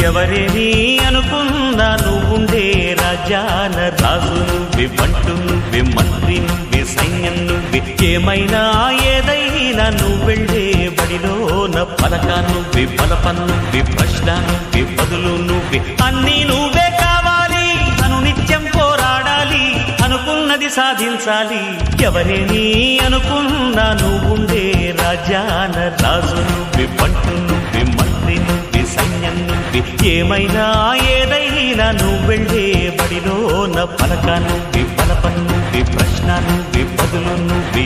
ఎవరేని అనుకున్నా నువ్వుండే రాజాన రాజు నువ్వే, బంటు నువ్వే, మంత్రి నువ్వే, సైన్యం నువ్వే, ఏమైనా ఏదైనా నువ్వెళ్ళే బడిలోన పలక నువ్వే, బలపం నువ్వే, ప్రశ్న నువ్వే, బదులు నువ్వే, అన్నీ నువ్వే కావాలి. అనునిత్యం పోరాడాలి, అనుకున్నది సాధించాలి. ఎవరేని అనుకున్నా నువ్వుండే రాజాన రాజు నువ్వే, బంటు నువ్వే, మంత్రి నువ్వే, సైన్యం నువ్వే, ఏమైనా ఏదైనా నువ్వెళ్ళే బడిలోన పలక నువ్వే, బలపం నువ్వే, ప్రశ్న నువ్వే, బదులు నువ్వే.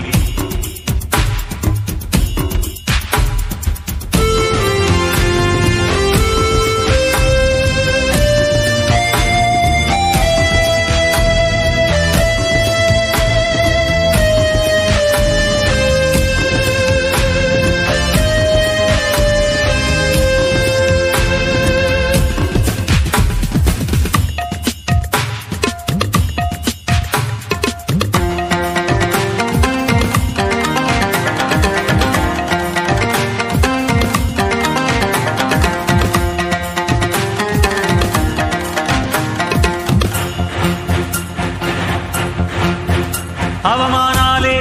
అవమానాలే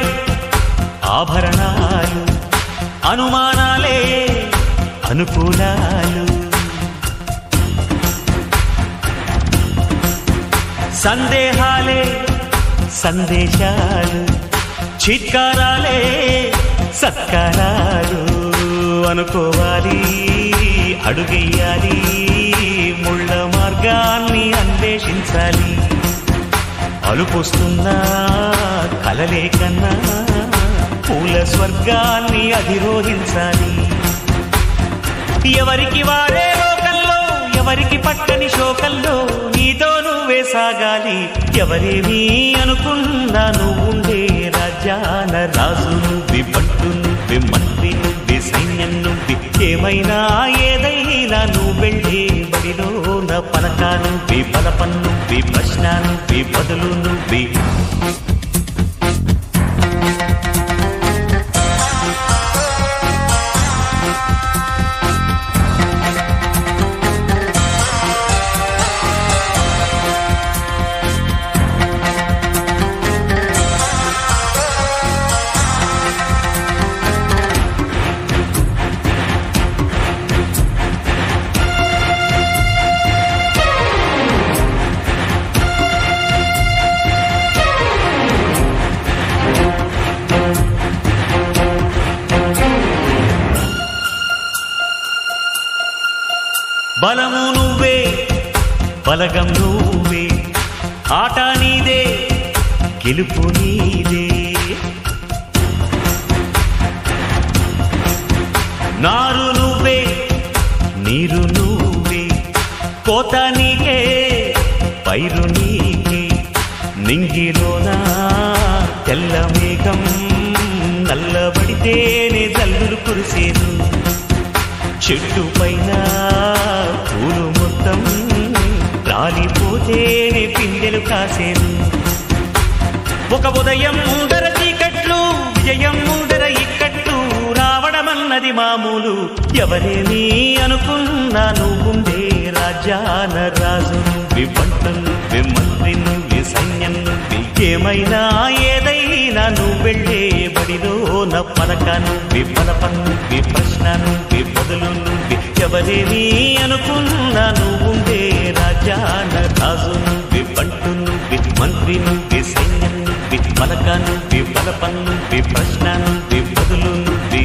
ఆభరణాలు, అనుమానాలే అనుకూలాలు, సందేహాలే సందేశాలు, చిత్కారాలే సత్కారాలు. అనుకోవాలి, అడుగెయ్యాలి, ముళ్ళ మార్గాన్ని అన్వేషించాలి. అలుపొస్తున్నా కలలే కన్నా పూల స్వర్గాన్ని అధిరోహించాలి. ఎవరికి వారే లోకంలో, ఎవరికి పట్టని శోకంలో, నీతో నువ్వే సాగాలి. ఎవరేమీ అనుకున్నా నువ్వుండే రాజాన రాజు నువ్వే, బంటు నువ్వే, మంత్రి నువ్వే, సైన్యం నువ్వే, ఏమైనా ఏదైనా నువ్వెళ్ళే బడిలోన పలక నువ్వే, బలపం నువ్వే, ప్రశ్న నువ్వే, బదులు నువ్వే. బలము నువ్వే, బలగం నువ్వే, ఆట నీదే, గెలుపు నీదే. నారు నువ్వే, నీరు నువ్వే, కోత నీకే, పైరు నీకే. నింగిలోనా తెల్ల మేఘం నల్లబడితేనే జల్లులు కురిసేను. చెట్టు పైన పూలు మొత్తం రాలిపోతేనే పిందెలు కాసేను. ఒక ఉదయం ముందర చీకట్లు, విజయం ముందర ఇక్కట్లు, రావడమన్నది మామూలు. ఎవరేమీ అనుకున్నా నువ్వుండే రాజాన రాజు నువ్వే, బంటు నువ్వే, మంత్రి నువ్వే, సైన్యం నువ్వే, ఏమైనా ఏదైనా నువ్వెళ్ళే బడిలోన పలక నువ్వే, బలపం నువ్వే, ప్రశ్న నువ్వే, బదులు నువ్వే. ఎవరేమీ అనుకున్నా నువ్వుండే రాజాన రాజు నువ్వే, బంటు నువ్వే, మంత్రి నువ్వే, సైన్యం నువ్వే, పలక నువ్వే, బలపం నువ్వే, ప్రశ్న నువ్వే, బదులు నువ్వే.